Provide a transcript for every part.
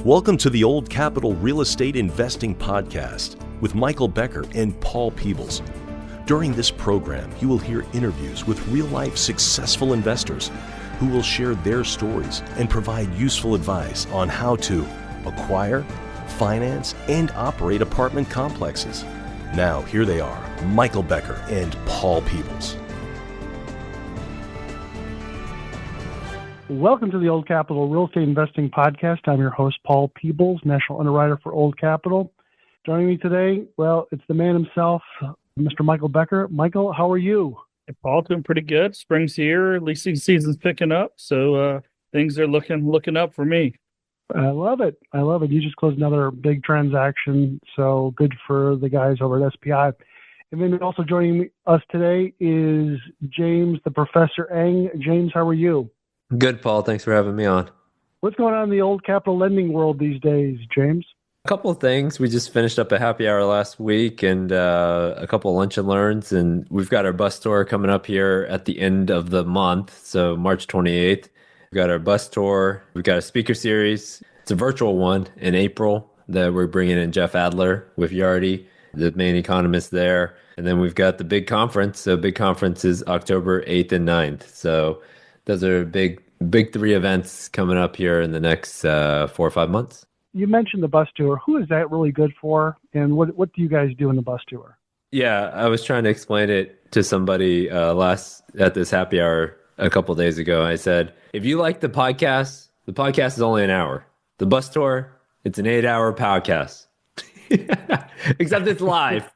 Welcome to the Old Capital Real Estate Investing Podcast with Michael Becker and Paul Peebles. During this program, you will hear interviews with real-life successful investors who will share their stories and provide useful advice on how to acquire, finance, and operate apartment complexes. Now, here they are, Michael Becker and Paul Peebles. Welcome to the Old Capital Real Estate Investing Podcast. I'm your host, Paul Peebles, National Underwriter for Old Capital. Joining me today, well, it's the man himself, Mr. Michael Becker. Michael, how are you? Hey, Paul, doing pretty good. Spring's here. Leasing season's picking up, so things are looking up for me. I love it. You just closed another big transaction, so good for the guys over at SPI. And then also joining us today is James, the Professor Eng. James, how are you? Good, Paul. Thanks for having me on. What's going on in the old capital lending world these days, James? A couple of things. We just finished up a happy hour last week and a couple of lunch and learns, and we've got our bus tour coming up here at the end of the month, so March 28th. We've got our bus tour. We've got a speaker series. It's a virtual one in April that we're bringing in Jeff Adler with Yardi, the main economist there. And then we've got the big conference. So big conference is October 8th and 9th. So those are big three events coming up here in the next 4 or 5 months. You mentioned the bus tour. Who is that really good for? And what do you guys do in the bus tour? Yeah, I was trying to explain it to somebody at this happy hour a couple of days ago. I said, if you like the podcast is only an hour. The bus tour, it's an 8-hour podcast. Except it's live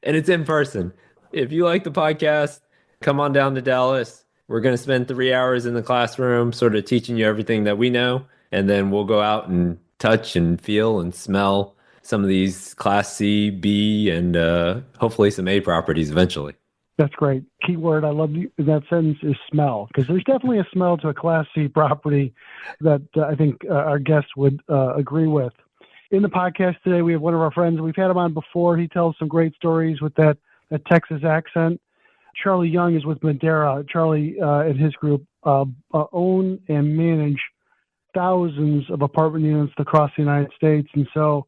and it's in person. If you like the podcast, come on down to Dallas. We're going to spend 3 hours in the classroom sort of teaching you everything that we know. And then we'll go out and touch and feel and smell some of these Class C, B, and hopefully some A properties eventually. That's great. Key word I love in that sentence is smell, because there's definitely a smell to a Class C property that I think our guests would agree with. In the podcast today, we have one of our friends. We've had him on before. He tells some great stories with that Texas accent. Charlie Young is with Madeira. Charlie and his group own and manage thousands of apartment units across the United States. And so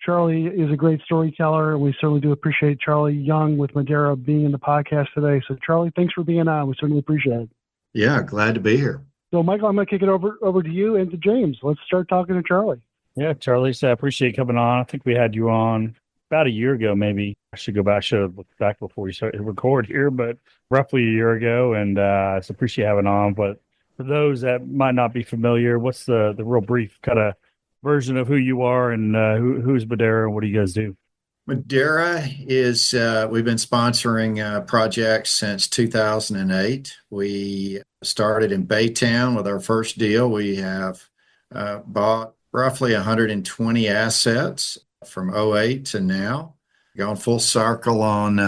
Charlie is a great storyteller, and we certainly do appreciate Charlie Young with Madeira being in the podcast today. So Charlie, thanks for being on. We certainly appreciate it. Yeah, glad to be here. So Michael, I'm going to kick it over to you and to James. Let's start talking to Charlie. Yeah, Charlie, so I appreciate you coming on. I think we had you on about a year ago, maybe. I should have looked back before we started to record here, but roughly a year ago, and I just appreciate having on. But for those that might not be familiar, what's the real brief kind of version of who you are and who's Madeira and what do you guys do? Madeira is, we've been sponsoring projects since 2008. We started in Baytown with our first deal. We have bought roughly 120 assets from '08 to now, gone full circle on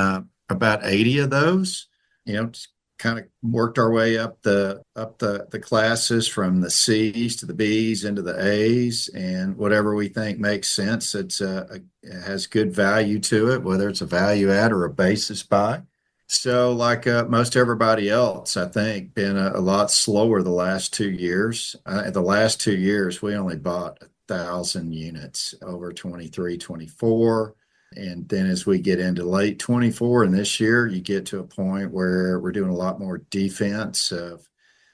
about 80 of those. Just kind of worked our way up the classes from the C's to the B's into the A's, and whatever we think makes sense. It has good value to it, whether it's a value add or a basis buy. So like most everybody else, I think, been a lot slower the last 2 years. The last 2 years, we only bought 1,000 units over 23, 24. And then as we get into late 24 and this year, you get to a point where we're doing a lot more defense of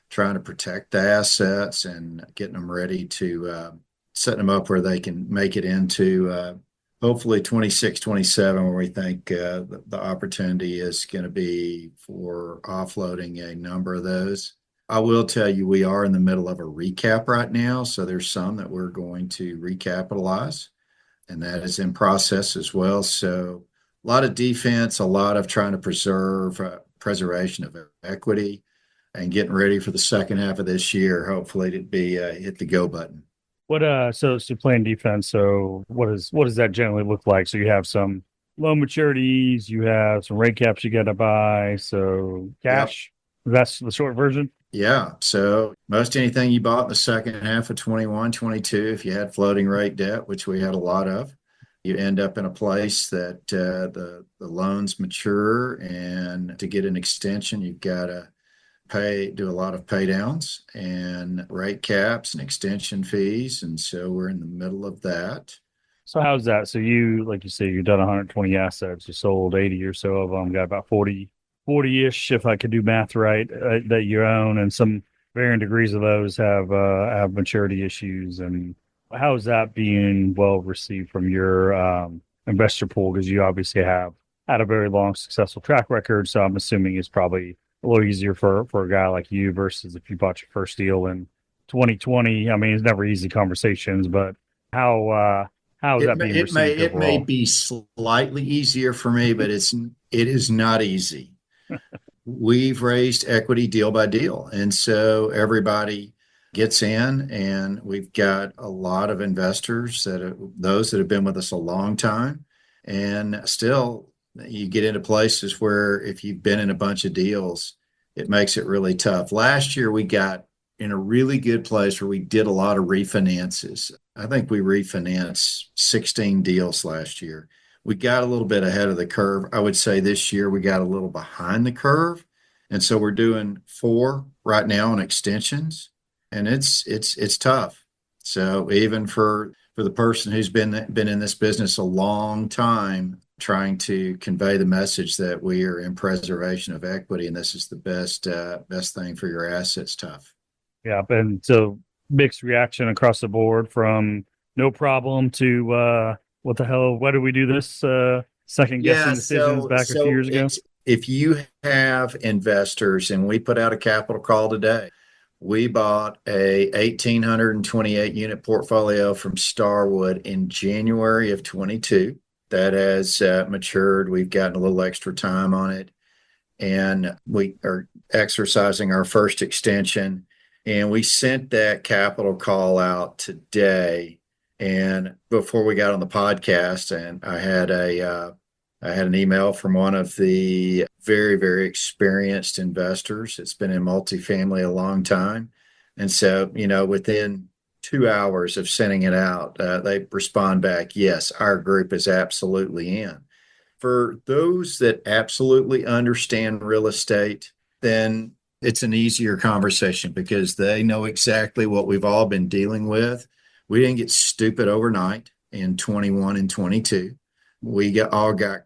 trying to protect the assets and getting them ready to set them up where they can make it into hopefully 26, 27, where we think the opportunity is going to be for offloading a number of those. I will tell you, we are in the middle of a recap right now. So there's some that we're going to recapitalize, and that is in process as well. So a lot of defense, a lot of trying to preservation of equity and getting ready for the second half of this year, hopefully to be hit the go button. So you're playing defense. So what does that generally look like? So you have some loan maturities, you have some rate caps you got to buy. So cash, Yep. That's the short version. Yeah. So most anything you bought in the second half of 21, 22, if you had floating rate debt, which we had a lot of, you end up in a place that the loans mature, and to get an extension, you've got to do a lot of pay downs and rate caps and extension fees. And so we're in the middle of that. So how's that? So you, like you say, you've done 120 assets. You sold 80 or so of them. Got about 40-ish, if I could do math right, that you own, and some varying degrees of those have maturity issues. And how is that being well received from your investor pool? Because you obviously have had a very long, successful track record. So I'm assuming it's probably a little easier for a guy like you versus if you bought your first deal in 2020. I mean, it's never easy conversations, but how is that being received It may overall? be slightly easier for me, but it is not easy. We've raised equity deal by deal, and so everybody gets in, and we've got a lot of investors those that have been with us a long time, and still you get into places where if you've been in a bunch of deals, it makes it really tough. Last year we got in a really good place where we did a lot of refinances. I think we refinanced 16 deals last year. We got a little bit ahead of the curve. I would say this year we got a little behind the curve. And so we're doing 4 right now on extensions, and it's tough. So even for the person who's been in this business a long time, trying to convey the message that we are in preservation of equity and this is the best thing for your assets, tough. Yeah, and so mixed reaction across the board from no problem to what the hell? Why did we do this? Second guessing Yeah, decisions back a few years ago. it's if you have investors, and we put out a capital call today. We bought a 1,828 unit portfolio from Starwood in January of 22. That has matured. We've gotten a little extra time on it, and we are exercising our first extension. And we sent that capital call out today. And before we got on the podcast, and I had an email from one of the very, very experienced investors. It's been in multifamily a long time. And so, within 2 hours of sending it out, they respond back, yes, our group is absolutely in. For those that absolutely understand real estate, then it's an easier conversation because they know exactly what we've all been dealing with. We didn't get stupid overnight in 21 and 22. We all got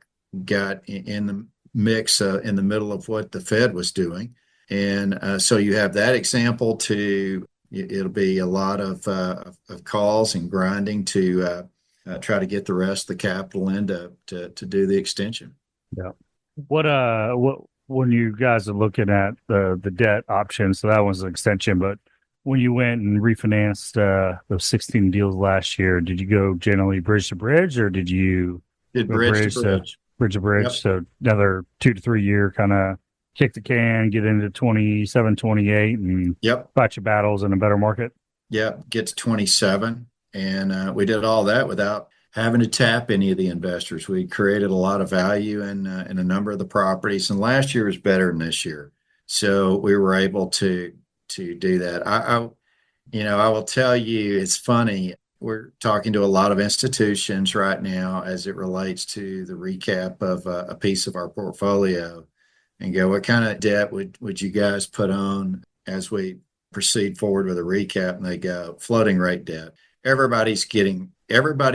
in the mix in the middle of what the Fed was doing. And so you have that example it'll be a lot of calls and grinding to try to get the rest of the capital in to do the extension. Yeah. What when you guys are looking at the debt options, so that was an extension, but when you went and refinanced those 16 deals last year, did you go generally bridge to bridge, or did you Did go bridge to bridge. bridge to bridge? Yep. So another 2 to 3 year kind of kick the can, get into 27, 28, and Yep. fight your battles in a better market. Yep. Get to 27. And we did all that without having to tap any of the investors. We created a lot of value in a number of the properties. And last year was better than this year. So we were able to do that. I will tell you, it's funny. We're talking to a lot of institutions right now as it relates to the recap of a piece of our portfolio, and go, what kind of debt would you guys put on as we proceed forward with a recap? And they go, floating rate debt. Everybody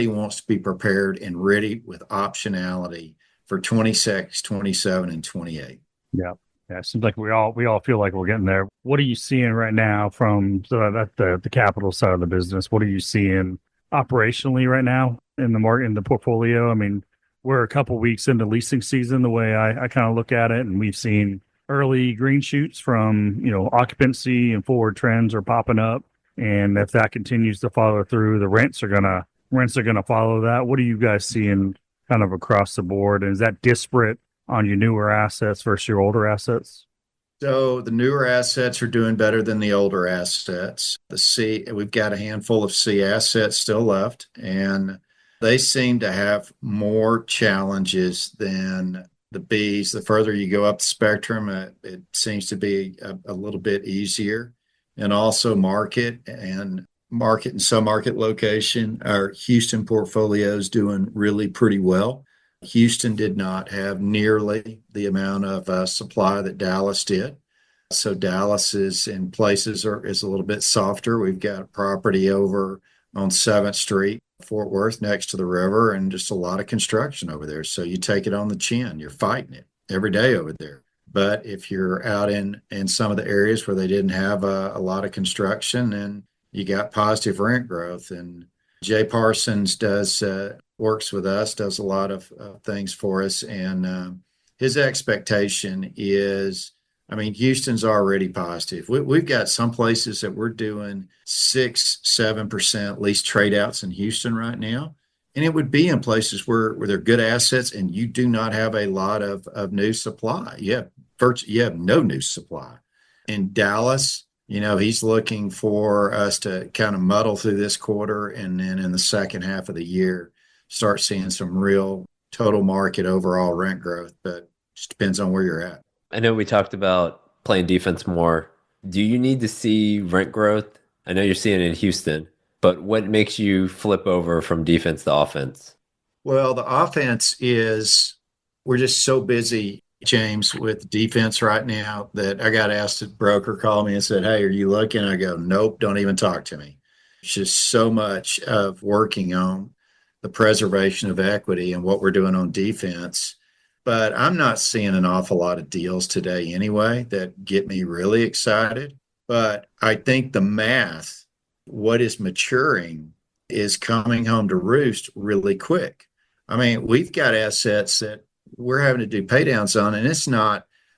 wants to be prepared and ready with optionality for 26, 27, and 28. Yeah. Yeah, it seems like we all feel like we're getting there. What are you seeing right now from the capital side of the business? What are you seeing operationally right now in the market, in the portfolio? I mean, we're a couple weeks into leasing season, the way I kind of look at it, and we've seen early green shoots from occupancy and forward trends are popping up. And if that continues to follow through, the rents are gonna follow that. What are you guys seeing kind of across the board? And is that disparate on your newer assets versus your older assets? So the newer assets are doing better than the older assets. We've got a handful of C assets still left, and they seem to have more challenges than the Bs. The further you go up the spectrum, it seems to be a little bit easier. And also market and sub-market location. Our Houston portfolio is doing really pretty well. Houston did not have nearly the amount of supply that Dallas did. So Dallas is in places is a little bit softer. We've got a property over on 7th Street, Fort Worth, next to the river, and just a lot of construction over there. So you take it on the chin. You're fighting it every day over there. But if you're out in some of the areas where they didn't have a lot of construction, then you got positive rent growth. And Jay Parsons works with us, does a lot of things for us, and his expectation is, I mean, Houston's already positive. We've got some places that we're doing 6-7% lease trade outs in Houston right now. And it would be in places where they're good assets and you do not have a lot of new supply. You have no new supply. In Dallas, he's looking for us to kind of muddle through this quarter and then in the second half of the year, start seeing some real total market overall rent growth, but just depends on where you're at. I know we talked about playing defense more. Do you need to see rent growth? I know you're seeing it in Houston, but what makes you flip over from defense to offense? Well, the offense is, we're just so busy, James, with defense right now that I got asked, a broker called me and said, "Hey, are you looking?" I go, "Nope, don't even talk to me." It's just so much of working on the preservation of equity and what we're doing on defense. But I'm not seeing an awful lot of deals today anyway that get me really excited. But I think the math, what is maturing, is coming home to roost really quick. I mean, we've got assets that we're having to do pay downs on, and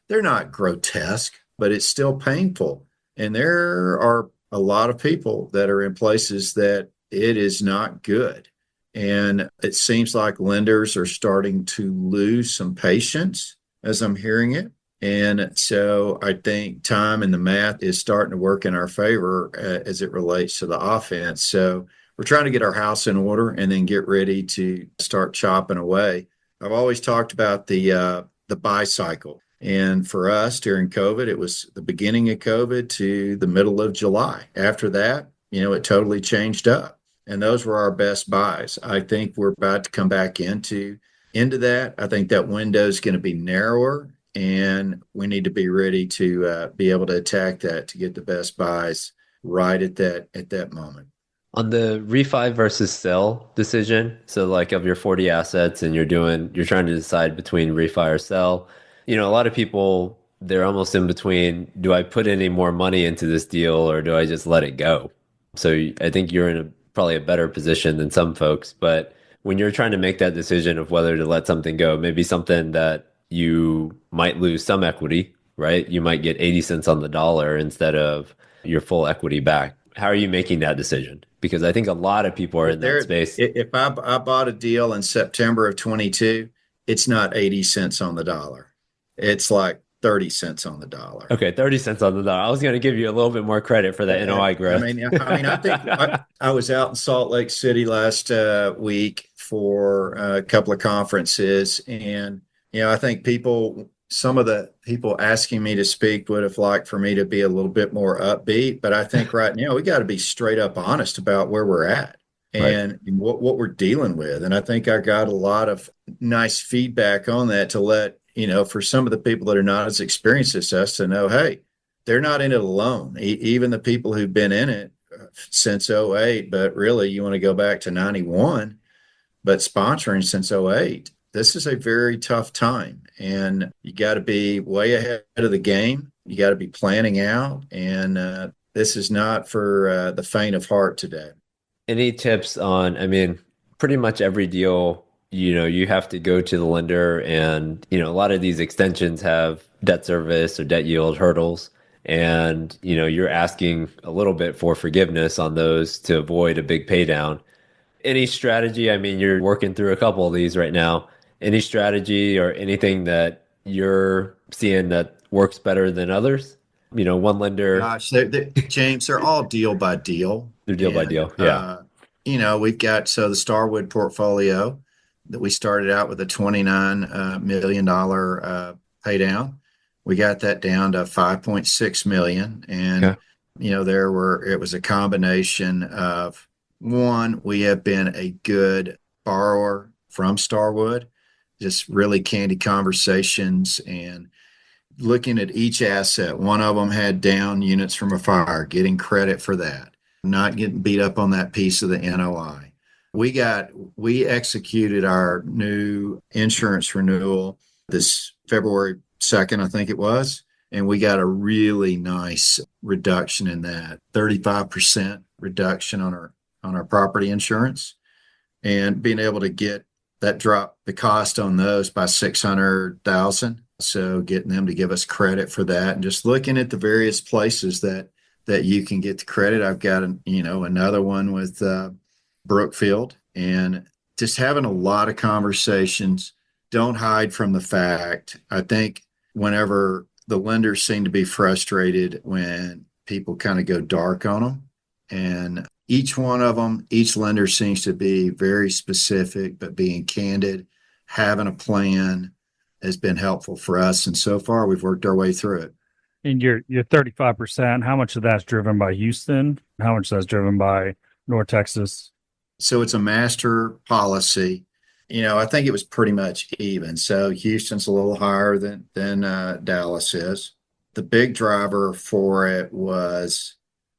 they're not grotesque, but it's still painful. And there are a lot of people that are in places that it is not good. And it seems like lenders are starting to lose some patience as I'm hearing it. And so I think time and the math is starting to work in our favor as it relates to the offense. So we're trying to get our house in order and then get ready to start chopping away. I've always talked about the buy cycle. And for us during COVID, it was the beginning of COVID to the middle of July. After that, it totally changed up. And those were our best buys. I think we're about to come back into that. I think that window is going to be narrower, and we need to be ready to be able to attack that to get the best buys right at that moment. On the refi versus sell decision, so like of your 40 assets and you're trying to decide between refi or sell, a lot of people, they're almost in between, do I put any more money into this deal or do I just let it go? So I think you're in probably a better position than some folks. But when you're trying to make that decision of whether to let something go, maybe something that you might lose some equity, right? You might get 80 cents on the dollar instead of your full equity back. How are you making that decision? Because I think a lot of people are in that space. If I bought a deal in September of 22, it's not 80 cents on the dollar. It's like 30 cents on the dollar. Okay, 30 cents on the dollar. I was going to give you a little bit more credit for that NOI growth. I think I was out in Salt Lake City last week for a couple of conferences, and I think some of the people asking me to speak would have liked for me to be a little bit more upbeat, but I think right now we got to be straight up honest about where we're at and what we're dealing with. And I think I got a lot of nice feedback on that to let for some of the people that are not as experienced as us to know, hey, they're not in it alone. Even the people who've been in it since '08, but really you want to go back to 91, but sponsoring since '08, this is a very tough time. And you got to be way ahead of the game. You got to be planning out. And this is not for the faint of heart today. Any tips on, pretty much every deal, you have to go to the lender and, a lot of these extensions have debt service or debt yield hurdles. And, you're asking a little bit for forgiveness on those to avoid a big pay down. Any strategy? You're working through a couple of these right now. Any strategy or anything that you're seeing that works better than others? One lender. Gosh, James, they're all deal by deal. They're deal by deal. Yeah. We've got the Starwood portfolio that we started out with a $29 million pay down. We got that down to $5.6 million. And, it was a combination of, one, we have been a good borrower from Starwood, just really candid conversations and looking at each asset. One of them had down units from a fire, getting credit for that, not getting beat up on that piece of the NOI. We executed our new insurance renewal this February 2nd, I think it was, and we got a really nice reduction in that, 35% reduction on our property insurance, and being able to get that drop the cost on those by 600,000. So getting them to give us credit for that, and just looking at the various places that you can get the credit. I've got another one with Brookfield, and just having a lot of conversations. Don't hide from the fact. I think whenever the lenders seem to be frustrated when people kind of go dark on them, and each one of them, each lender seems to be very specific, but being candid, having a plan has been helpful for us. And so far, we've worked our way through it. And your 35%, how much of that's driven by Houston? How much of that's driven by North Texas? So it's a master policy. I think it was pretty much even. So Houston's a little higher than Dallas is. The big driver for it was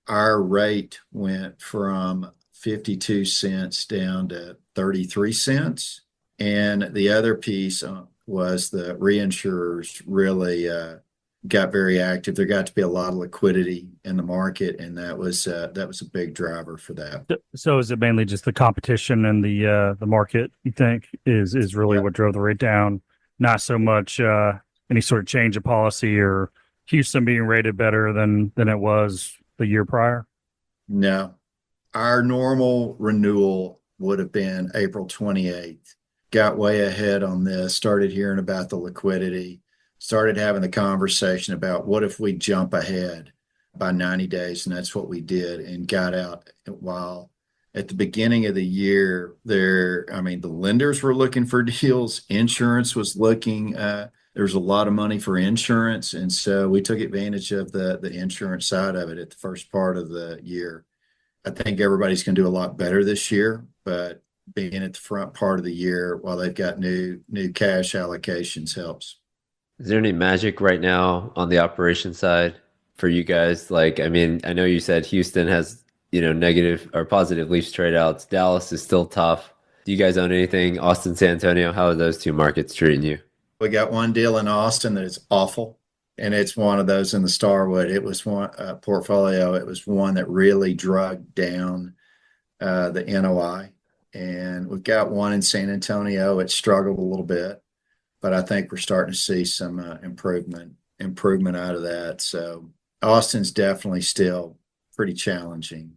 our rate went from 52 cents down to 33 cents. And the other piece was the reinsurers really got very active. There got to be a lot of liquidity in the market, and that was a big driver for that. So is it mainly just the competition and the market, you think, is really what drove the rate down? Not so much any sort of change of policy or Houston being rated better than it was the year prior? No. Our normal renewal would have been April 28th. Got way ahead on this, started hearing about the liquidity, started having the conversation about what if we jump ahead by 90 days, and that's what we did, and got out while at the beginning of the year the lenders were looking for deals, insurance was looking, there was a lot of money for insurance, and so we took advantage of the insurance side of it at the first part of the year. I think everybody's going to do a lot better this year, but being at the front part of the year while they've got new cash allocations helps. Is there any magic right now on the operation side for you guys? I know you said Houston has, negative or positive lease trade outs. Dallas is still tough. Do you guys own anything? Austin, San Antonio, how are those two markets treating you? We got one deal in Austin that is awful, and it's one of those in the Starwood. It was one portfolio. It was one that really dragged down the NOI. And we've got one in San Antonio. It struggled a little bit, but I think we're starting to see some improvement out of that. So Austin's definitely still pretty challenging.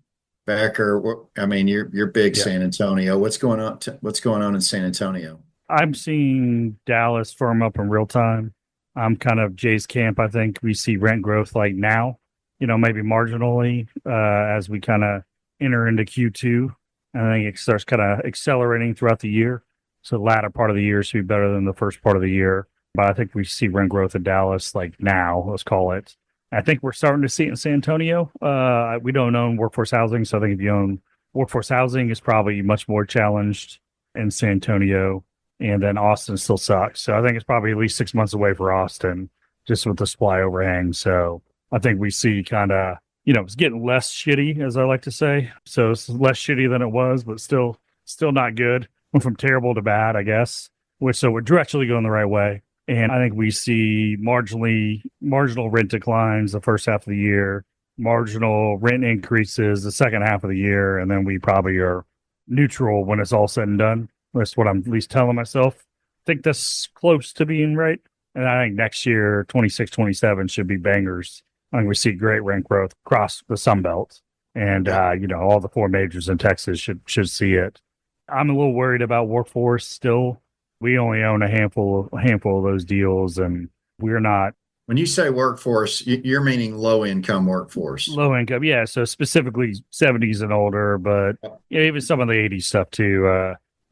Becker, you're big San Antonio. What's going on in San Antonio? I'm seeing Dallas firm up in real time. I'm kind of Jay's camp. I think we see rent growth now, maybe marginally as we kind of enter into Q2. I think it starts kind of accelerating throughout the year. So the latter part of the year should be better than the first part of the year. But I think we see rent growth in Dallas now, let's call it. I think we're starting to see it in San Antonio. We don't own workforce housing. So I think if you own workforce housing, it's probably much more challenged in San Antonio. And then Austin still sucks. So I think it's probably at least 6 months away for Austin, just with the supply overhang. So I think we see kind of, it's getting less shitty, as I like to say. So it's less shitty than it was, but still not good. Went from terrible to bad, I guess. So we're directionally going the right way. And I think we see marginal rent declines the first half of the year, marginal rent increases the second half of the year, and then we probably are neutral when it's all said and done. That's what I'm at least telling myself. I think that's close to being right. And I think next year, 26, 27 should be bangers. I think we see great rent growth across the Sun Belt. And, all the four majors in Texas should see it. I'm a little worried about workforce still. We only own a handful of those deals, and we're not. When you say workforce, you're meaning low-income workforce. Low income, yeah. So specifically 70s and older, but even some of the 80s stuff too.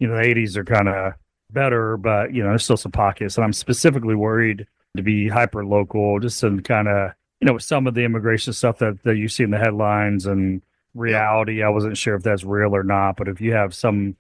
The 80s are kind of better, but, there's still some pockets. And I'm specifically worried to be hyper local, just in kind of, with some of the immigration stuff that you see in the headlines and reality. I wasn't sure if that's real or not, but if you have some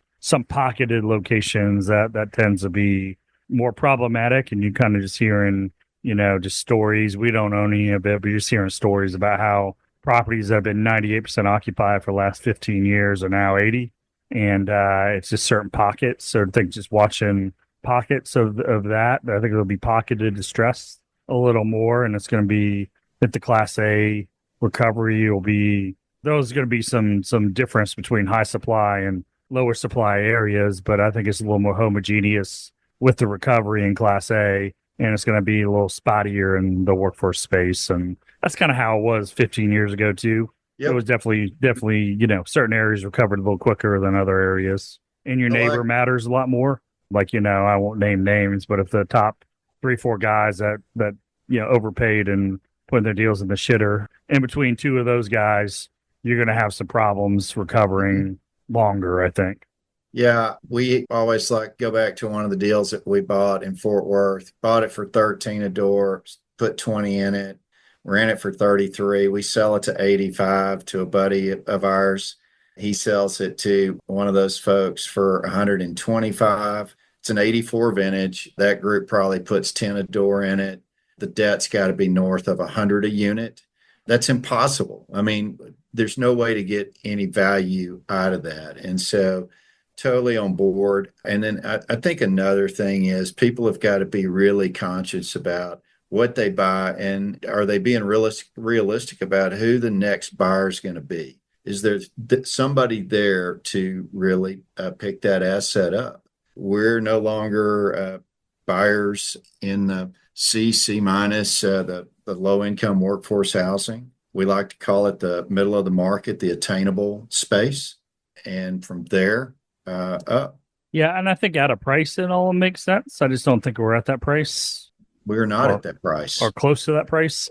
pocketed locations that tends to be more problematic, and you kind of just hearing, just stories. We don't own any of it, but you're just hearing stories about how properties that have been 98% occupied for the last 15 years are now 80. And it's just certain pockets. So I think just watching pockets of that, I think it'll be pocketed distress a little more. And it's going to be if the Class A recovery will be, there's going to be some difference between high supply and lower supply areas. But I think it's a little more homogeneous with the recovery in Class A. And it's going to be a little spottier in the workforce space. And that's kind of how it was 15 years ago, too. Yep. It was definitely, certain areas recovered a little quicker than other areas. And your neighbor matters a lot more. Like, I won't name names, but if the top 3-4 guys that overpaid and putting their deals in the shitter, in between two of those guys, you're going to have some problems recovering longer, I think. Yeah, we always go back to one of the deals that we bought in Fort Worth. Bought it for 13 a door, put 20 in it. We're in it for 33. We sell it to 85 to a buddy of ours. He sells it to one of those folks for 125. It's an 84 vintage. That group probably puts 10 a door in it. The debt's got to be north of 100 a unit. That's impossible. I mean, there's no way to get any value out of that. And so totally on board. And then I think another thing is people have got to be really conscious about what they buy, and are they being realistic about who the next buyer is going to be? Is there somebody there to really pick that asset up? We're no longer buyers in the C minus, the low income workforce housing. We like to call it the middle of the market, the attainable space, and from there up. Yeah, and I think at a price it all makes sense. I just don't think we're at that price. We're not at that price. Or close to that price,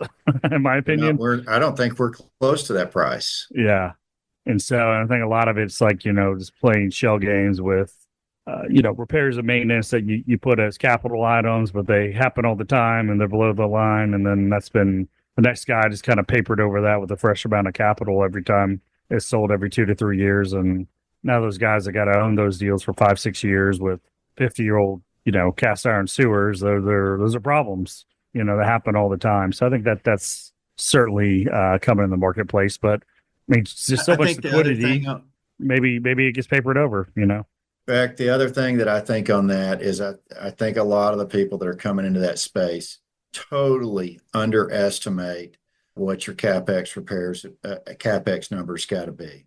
in my opinion. I don't think we're close to that price. Yeah. And so I think a lot of it's just playing shell games with, repairs and maintenance that you put as capital items, but they happen all the time and they're below the line. And then that's been the next guy just kind of papered over that with a fresh amount of capital every time it's sold every 2 to 3 years. And now those guys that got to own those deals for 5-6 years with 50-year-old cast iron sewers, those are problems, that happen all the time. So I think that's certainly coming in the marketplace, but I mean, it's just so much liquidity. Maybe it gets papered over, In fact, the other thing that I think on that is I think a lot of the people that are coming into that space totally underestimate what your CapEx numbers got to be.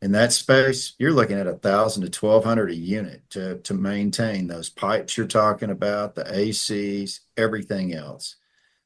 In that space, you're looking at $1,000 to $1,200 a unit to maintain those pipes you're talking about, the ACs, everything else.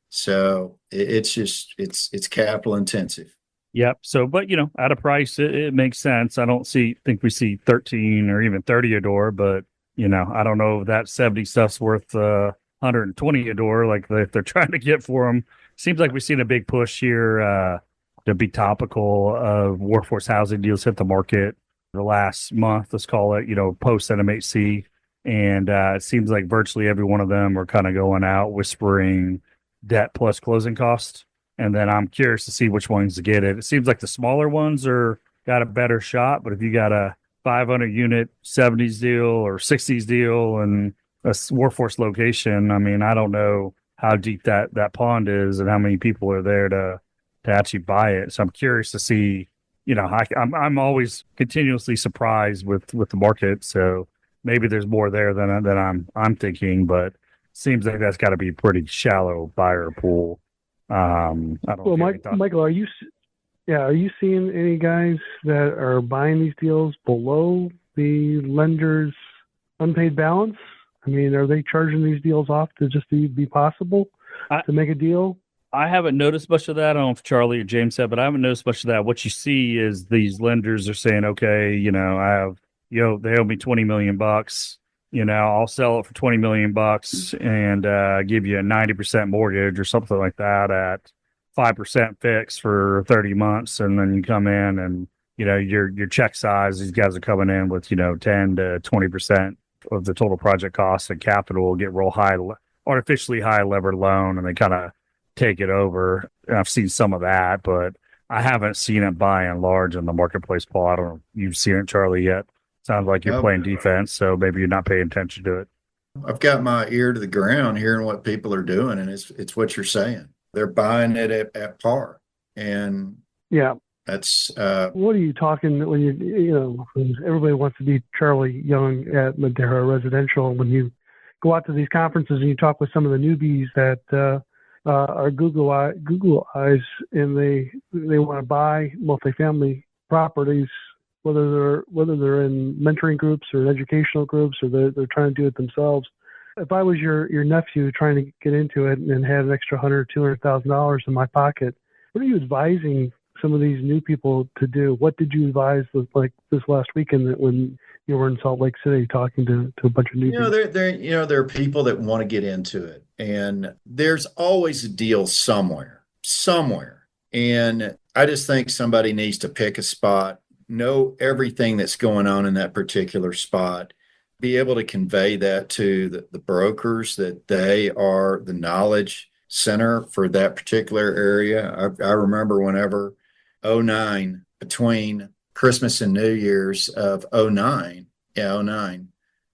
So it's capital intensive. Yep. So, but at a price, it makes sense. I don't think we see 13 or even 30 a door, but I don't know if that 70 stuff's worth 120 a door, like they're trying to get for them. Seems like we've seen a big push here to be topical of workforce housing deals hit the market the last month, let's call it, post NMHC. And it seems like virtually every one of them are kind of going out whispering debt plus closing costs. And then I'm curious to see which ones to get it. It seems like the smaller ones got a better shot, but if you got a 500 unit 70s deal or 60s deal and a workforce location, I mean, I don't know how deep that pond is and how many people are there to actually buy it. So I'm curious to see, I'm always continuously surprised with the market. So maybe there's more there than I'm thinking, but seems like that's got to be a pretty shallow buyer pool. I don't know. Well, Michael, are you seeing any guys that are buying these deals below the lender's unpaid balance? I mean, are they charging these deals off to just be possible to make a deal? I haven't noticed much of that. I don't know if Charlie or James said, but I haven't noticed much of that. What you see is these lenders are saying, okay, they owe me $20 million. I'll sell it for $20 million and give you a 90% mortgage or something like that at 5% fixed for 30 months. And then you come in and, your check size, these guys are coming in with, 10 to 20% of the total project costs and capital, get real high, artificially high levered loan, and they kind of take it over. And I've seen some of that, but I haven't seen it by and large in the marketplace, Paul. I don't know if you've seen it, Charlie, yet. Sounds like you're playing defense, so maybe you're not paying attention to it. I've got my ear to the ground hearing what people are doing, and it's what you're saying. They're buying it at par. And Yeah. that's What are you talking when everybody wants to be Charlie Young at Madera Residential. When you go out to these conferences and you talk with some of the newbies that are Google eyes, and they want to buy multifamily properties, whether they're in mentoring groups or educational groups, or they're trying to do it themselves. If I was your nephew trying to get into it and had an extra $100,000-$200,000 in my pocket, what are you advising some of these new people to do? What did you advise like this last weekend when you were in Salt Lake City talking to a bunch of newbies? There are people that want to get into it, and there's always a deal somewhere. And I just think somebody needs to pick a spot, know everything that's going on in that particular spot, be able to convey that to the brokers, that they are the knowledge center for that particular area. I remember whenever 09, between Christmas and New Year's of 09,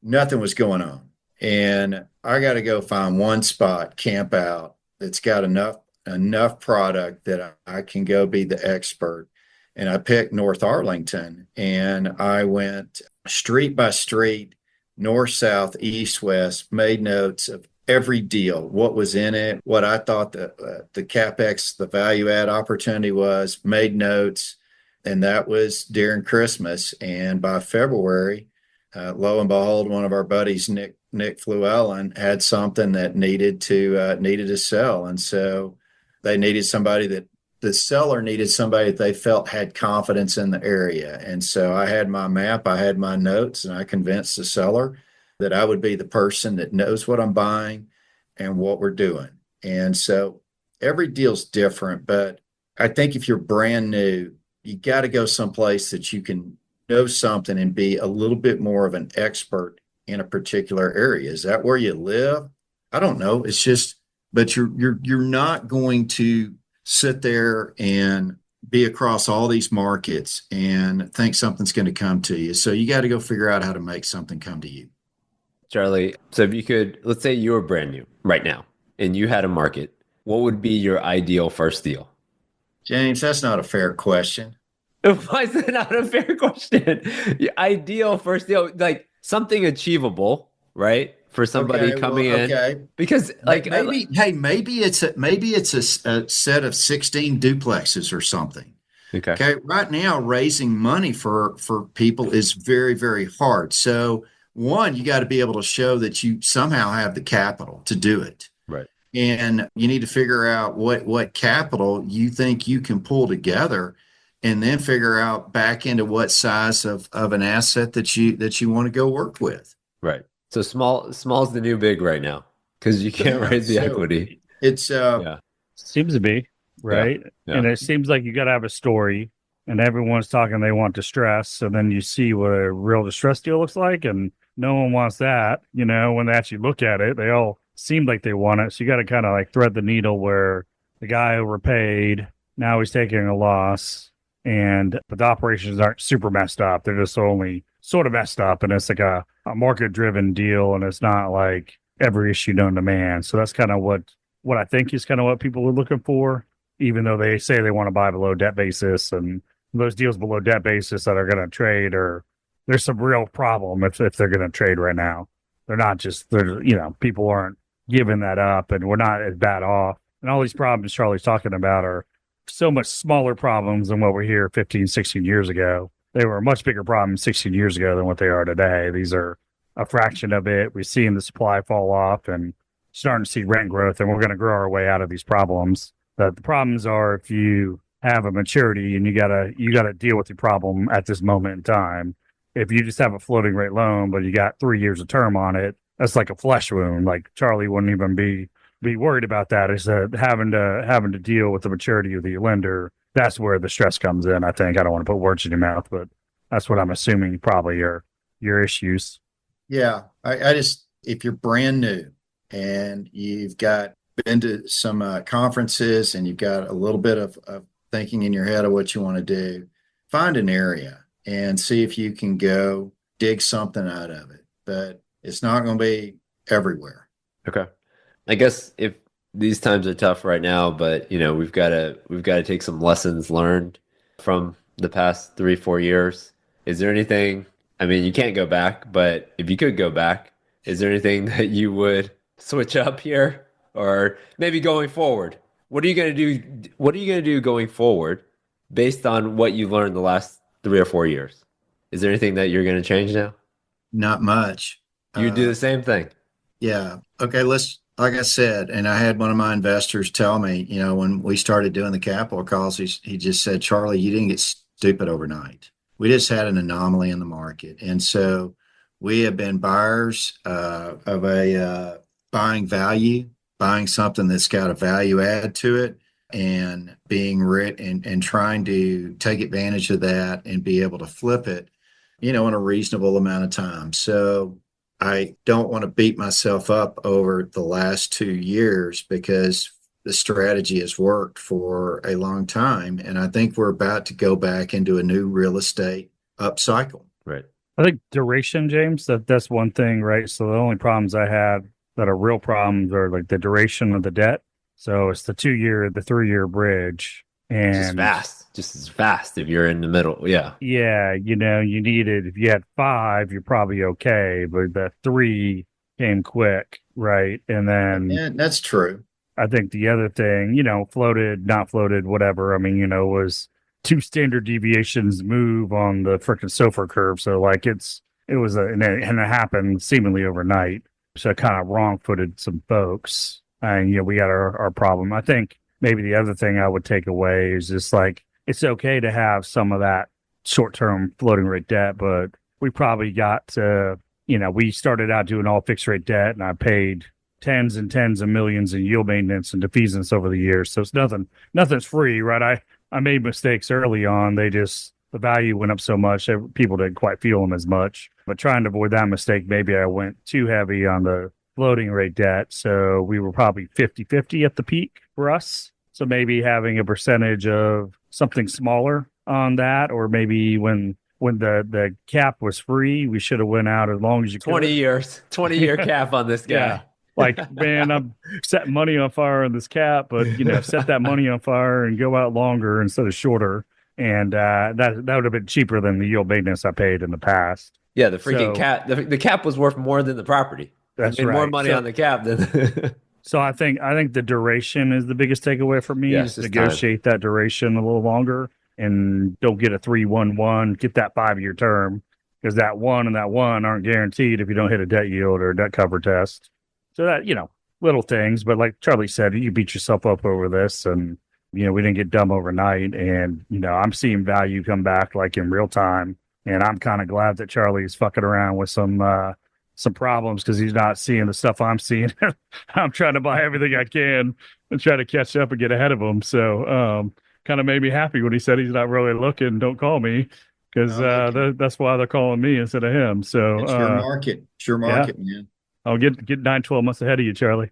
nothing was going on. And I got to go find one spot, camp out, that's got enough product that I can go be the expert. And I picked North Arlington, and I went street by street, north, south, east, west, made notes of every deal, what was in it, what I thought the CapEx, the value add opportunity was, made notes. And that was during Christmas. And by February, lo and behold, one of our buddies, Nick Fluellen, had something that needed to sell. And so they needed somebody that the seller needed somebody that they felt had confidence in the area. And so I had my map, I had my notes, and I convinced the seller that I would be the person that knows what I'm buying and what we're doing. And so every deal's different, but I think if you're brand new, you got to go someplace that you can know something and be a little bit more of an expert in a particular area. Is that where you live? I don't know. It's just, but you're not going to sit there and be across all these markets and think something's going to come to you. So you got to go figure out how to make something come to you. Charlie, so if you could, let's say you were brand new right now and you had a market, what would be your ideal first deal? James, that's not a fair question. Why is that not a fair question? Your ideal first deal, like something achievable, right? For somebody coming in, because like maybe it's a set of 16 duplexes or something. Okay. Right now, raising money for people is very, very hard. So one, you got to be able to show that you somehow have the capital to do it. Right. And you need to figure out what capital you think you can pull together, and then figure out back into what size of an asset that you want to go work with. Right. So small's the new big right now because you can't raise the equity. It's seems to be right. Yeah. And it seems like you got to have a story, and everyone's talking they want distress, and then you see what a real distress deal looks like, and no one wants that. When they actually look at it, they all seem like they want it. So you got to kind of like thread the needle where the guy overpaid, now he's taking a loss, but the operations aren't super messed up. They're just only sort of messed up, and it's like a market driven deal, and it's not like every issue known to man. So that's kind of what I think is kind of what people are looking for, even though they say they want to buy below debt basis, and those deals below debt basis that are going to trade, or there's some real problem if they're going to trade right now. They're not just, people aren't giving that up, and we're not as bad off. And all these problems Charlie's talking about are so much smaller problems than what were here 15, 16 years ago. They were a much bigger problem 16 years ago than what they are today. These are a fraction of it. We're seeing the supply fall off and starting to see rent growth, and we're going to grow our way out of these problems. The problems are if you have a maturity and you gotta deal with your problem at this moment in time. If you just have a floating rate loan, but you got 3 years of term on it, that's like a flesh wound. Like Charlie wouldn't even be worried about that. Is that having to deal with the maturity of the lender. That's where the stress comes in. I think I don't want to put words in your mouth, but that's what I'm assuming probably your issues. Yeah, I just, if you're brand new and you've been to some conferences and you've got a little bit of thinking in your head of what you want to do, find an area and see if you can go dig something out of it. But it's not going to be everywhere. Okay. I guess if these times are tough right now, but we've got to take some lessons learned from the past 3, 4 years. Is there anything, I mean, you can't go back, but if you could go back, is there anything that you would switch up here? Or maybe going forward? What are you gonna do? What are you gonna do going forward based on what you learned the last 3 or 4 years? Is there anything that you're gonna change now? Not much. You would do Uh, the same thing. yeah. Okay. Like I said, and I had one of my investors tell me, when we started doing the capital calls, he just said, Charlie, you didn't get stupid overnight. We just had an anomaly in the market. And so we have been buyers of buying value, buying something that's got a value add to it, and being rich and trying to take advantage of that and be able to flip it, in a reasonable amount of time. So I don't want to beat myself up over the last 2 years because the strategy has worked for a long time. And I think we're about to go back into a new real estate upcycle. Right. I think duration, James, that's one thing, right? So the only problems I had that are real problems are like the duration of the debt. So it's the 2 year, the 3 year bridge. And Just as fast if you're in the middle. Yeah. yeah, you needed, if you had 5, you're probably okay, but the 3 came quick, right? And then Yeah, that's true. I think the other thing, floated, not floated, whatever. I mean, was 2 standard deviations move on the freaking SOFR curve. So like and it happened seemingly overnight. So it kind of wrong footed some folks. And, we got our problem. I think maybe the other thing I would take away is just like, it's okay to have some of that short term floating rate debt, but we probably got to, we started out doing all fixed rate debt and I paid tens and tens of millions in yield maintenance and defeasance over the years. So it's nothing's free, right? I made mistakes early on. The value went up so much that people didn't quite feel them as much. But trying to avoid that mistake, maybe I went too heavy on the floating rate debt. So we were probably 50-50 at the peak for us. So maybe having a percentage of something smaller on that, or maybe when the cap was free, we should have went out as long as you 20 could. years, 20-year cap on this guy. Yeah. Like, man, I'm setting money on fire on this cap, but set that money on fire and go out longer instead of shorter. And that would have been cheaper than the yield maintenance I paid in the past. Yeah, the freaking cap. The cap was worth more than the property. That's made right. more money on the cap than. So I think the duration is the biggest takeaway for me. Yes, Is negotiate that duration a little longer and don't get a 3-1-1. Get that 5-year term, because that 1 and that 1 aren't guaranteed if you don't hit a debt yield or a debt cover test. So that, little things, but like Charlie said, you beat yourself up over this, and we didn't get dumb overnight. And I'm seeing value come back like in real time, and I'm kind of glad that Charlie's fucking around with some problems because he's not seeing the stuff I'm seeing. I'm trying to buy everything I can and try to catch up and get ahead of him. So kind of made me happy when he said he's not really looking. Don't call me, because that's why they're calling me instead of him. So it's your market. It's your market, man. I'll get 9-12 months ahead of you, Charlie.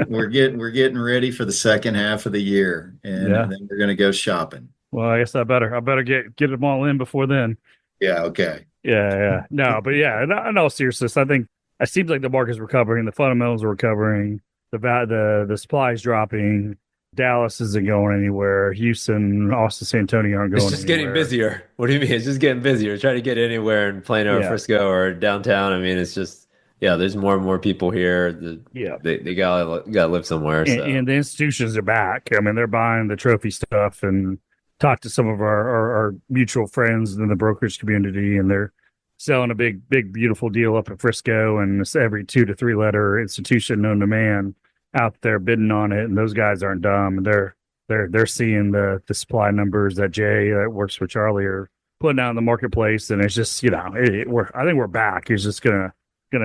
We're getting ready for the second half of the year, and then we're going to go shopping. Well, I guess I better get them all in before then. Yeah. Okay. Yeah. No, but yeah, in all seriousness, I think it seems like the market's recovering, the fundamentals are recovering, the supply's dropping. Dallas isn't going anywhere. Houston, Austin, San Antonio aren't going anywhere. It's just getting busier. What do you mean? It's just getting busier. Try to get anywhere in Plano or Frisco or downtown. I mean, it's just, there's more and more people here. They gotta live somewhere. So. And the institutions are back. I mean, they're buying the trophy stuff, and talked to some of our mutual friends in the brokerage community, and they're selling a big, beautiful deal up in Frisco, and it's every 2 to 3 letter institution known to man out there bidding on it. And those guys aren't dumb. They're seeing the supply numbers that Jay that works with Charlie are putting out in the marketplace, and it's just I think we're back. It's just gonna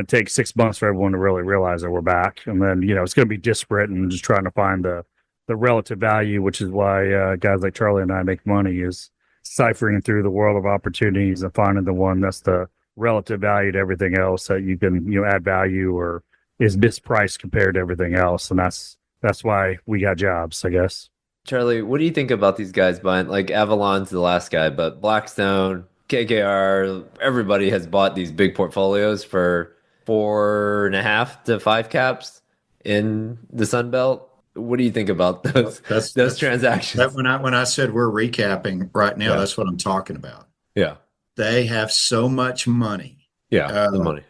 take 6 months for everyone to really realize that we're back, and then it's gonna be disparate and just trying to find the relative value, which is why guys like Charlie and I make money, is ciphering through the world of opportunities and finding the one that's the relative value to everything else that you can add value or is mispriced compared to everything else. And that's why we got jobs, I guess. Charlie, what do you think about these guys buying, like Avalon's the last guy, but Blackstone, KKR, everybody has bought these big portfolios for 4.5 to 5 caps in the Sun Belt. What do you think about those transactions? When I said we're recapping right now, Yeah. that's what I'm talking about. Yeah. They have so much money. Yeah. The money.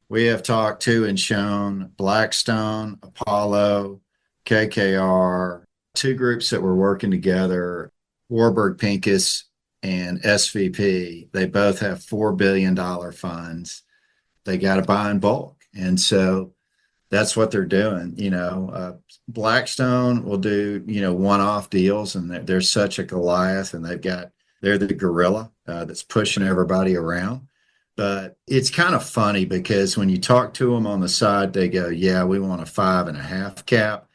We have talked to and shown Blackstone, Apollo, KKR, two groups that were working together, Warburg Pincus and SVP. They both have $4 billion funds. They got to buy in bulk. And so that's what they're doing. Blackstone will do, one-off deals, and they're such a Goliath, and they're the gorilla that's pushing everybody around. But it's kind of funny because when you talk to them on the side, they go, yeah, we want a 5.5 cap.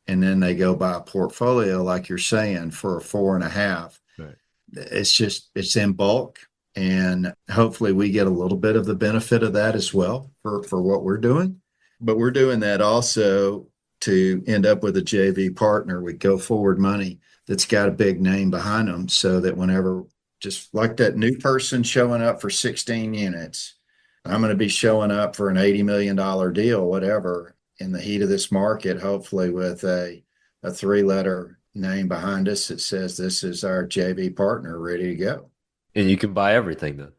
And then they go buy a portfolio, like you're saying, for a 4.5. Right. It's in bulk. And hopefully we get a little bit of the benefit of that as well for what we're doing. But we're doing that also to end up with a JV partner with go forward money that's got a big name behind them, so that whenever, just like that new person showing up for 16 units, I'm going to be showing up for an $80 million deal, whatever, in the heat of this market, hopefully with a 3-letter name behind us that says this is our JV partner ready to go. And you can buy everything then.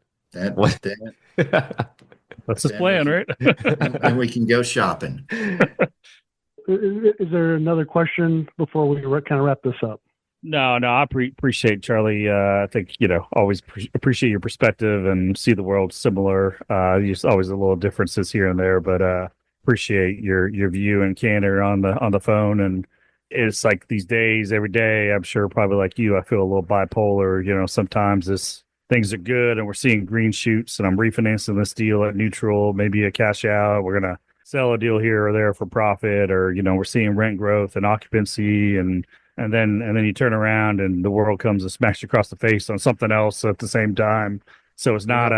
That's the plan, right? And we can go shopping. Is there another question before we kind of wrap this up? No, I appreciate Charlie. I think, always appreciate your perspective and see the world similar. There's always a little differences here and there, but appreciate your view and candor on the phone. And it's like these days, every day, I'm sure probably like you, I feel a little bipolar. Sometimes things are good and we're seeing green shoots, and I'm refinancing this deal at neutral, maybe a cash out. We're gonna sell a deal here or there for profit, or we're seeing rent growth and occupancy, and then you turn around and the world comes and smacks you across the face on something else at the same time. So it's not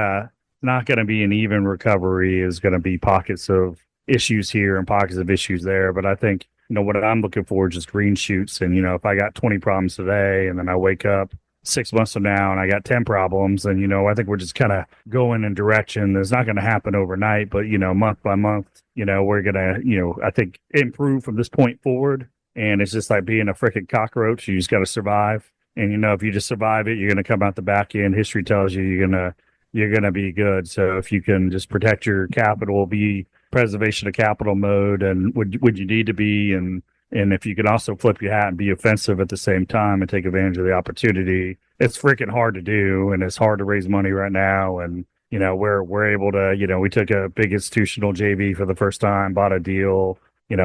going to be an even recovery. It's going to be pockets of issues here and pockets of issues there. But I think what I'm looking for is just green shoots. And if I got 20 problems today, and then I wake up 6 months from now and I got 10 problems, and I think we're just kind of going in direction. It's not going to happen overnight, but month by month, we're gonna I think improve from this point forward. And it's just like being a freaking cockroach. You just got to survive. And if you just survive it, you're gonna come out the back end. History tells you you're gonna be good. So if you can just protect your capital, be preservation of capital mode, and would you need to be, and if you can also flip your hat and be offensive at the same time and take advantage of the opportunity, it's freaking hard to do, and it's hard to raise money right now. And we're able to, we took a big institutional JV for the first time, bought a deal,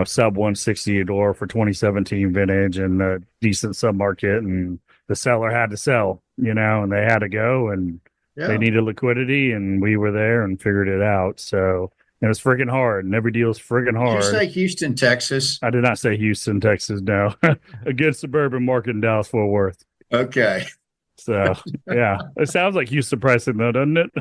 sub 160 a door for 2017 vintage and a decent sub market, and the seller had to sell, and they had to go, and they needed liquidity, and we were there and figured it out. So it was friggin' hard, and every deal is friggin' hard. Did you say Houston, Texas? I did not say Houston, Texas. No, a good suburban market in Dallas Fort Worth. Okay. So yeah, it sounds like Houston pricing though, doesn't it?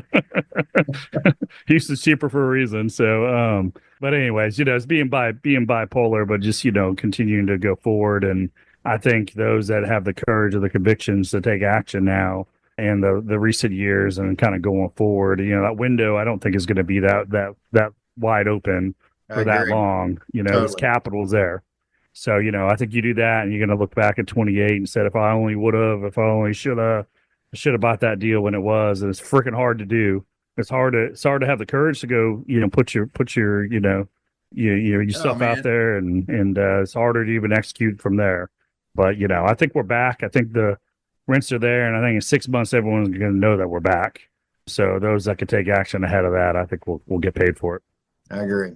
Houston's cheaper for a reason. So, but anyways, it's being bipolar, but just continuing to go forward. And I think those that have the courage or the convictions to take action now, and the recent years, and kind of going forward, that window I don't think is going to be that wide open for that long. This capital's there. So, I think you do that, and you're going to look back at 28 and said, if I only would have, if I only should have bought that deal when it was. And it's freaking hard to do. It's hard to have the courage to go, put your stuff out there, and it's harder to even execute from there. But, I think we're back. I think the rents are there, and I think in 6 months, everyone's going to know that we're back. So those that can take action ahead of that, I think we'll get paid for it. I agree.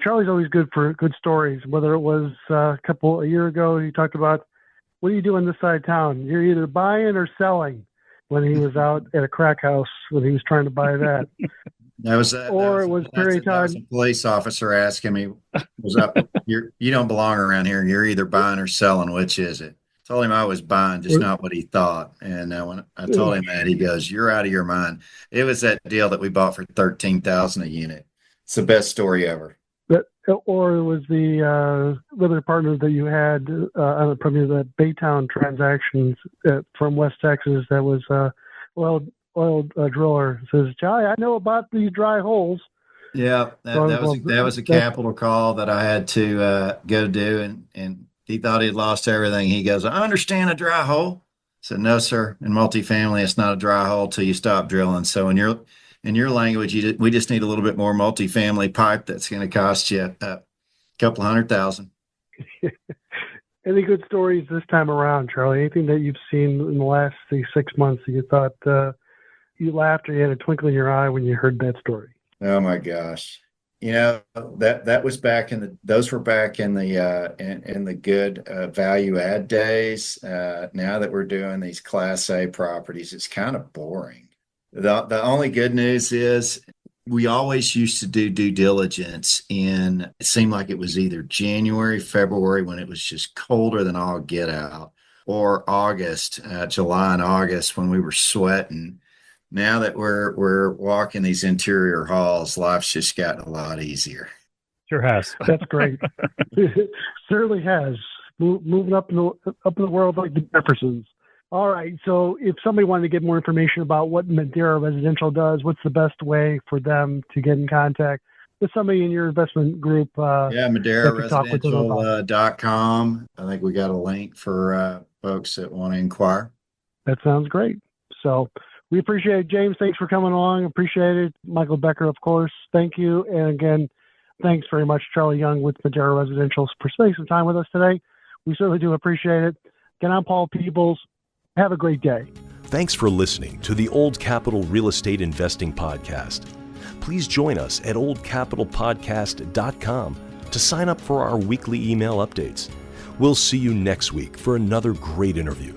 Charlie's always good for good stories. Whether it was a year ago, he talked about, what do you do on this side of town? You're either buying or selling, when he was out at a crack house when he was trying to buy that. That was a police officer asking me, you don't belong around here. You're either buying or selling. Which is it? I told him I was buying, just not what he thought. And when I told him that, he goes, you're out of your mind. It was that deal that we bought for $13,000 a unit. It's the best story ever. Or it was the other partner that you had on probably the Baytown transactions from West Texas that was oil driller. Says, Charlie, I know about these dry holes. Yeah, So, that was a capital call that I had to go do, and he thought he had lost everything. He goes, "I understand a dry hole." I said, "No, sir. In multifamily, it's not a dry hole till you stop drilling." So in your language, we just need a little bit more multifamily pipe. That's going to cost you a couple $100,000. Any good stories this time around, Charlie? Anything that you've seen in the last, say, 6 months that you thought you laughed or you had a twinkle in your eye when you heard that story? Oh my gosh. That was back those were back in the good value add days. Now that we're doing these Class A properties, it's kind of boring. The only good news is we always used to do due diligence in, it seemed like it was either January, February when it was just colder than all get out, or August, July and August when we were sweating. Now that we're walking these interior halls, life's just gotten a lot easier. Sure has. That's great. It certainly has. Moving up in the world like the Jeffersons. All right. So if somebody wanted to get more information about what Madera Residential does, what's the best way for them to get in contact with somebody in your investment group? MaderaResidential.com. I think we got a link for folks that want to inquire. That sounds great. So we appreciate it. James, thanks for coming along. Appreciate it. Michael Becker, of course. Thank you. And again, thanks very much, Charlie Young with Madera Residential, for spending some time with us today. We certainly do appreciate it. Again, I'm Paul Peebles. Have a great day. Thanks for listening to the Old Capital Real Estate Investing Podcast. Please join us at oldcapitalpodcast.com to sign up for our weekly email updates. We'll see you next week for another great interview.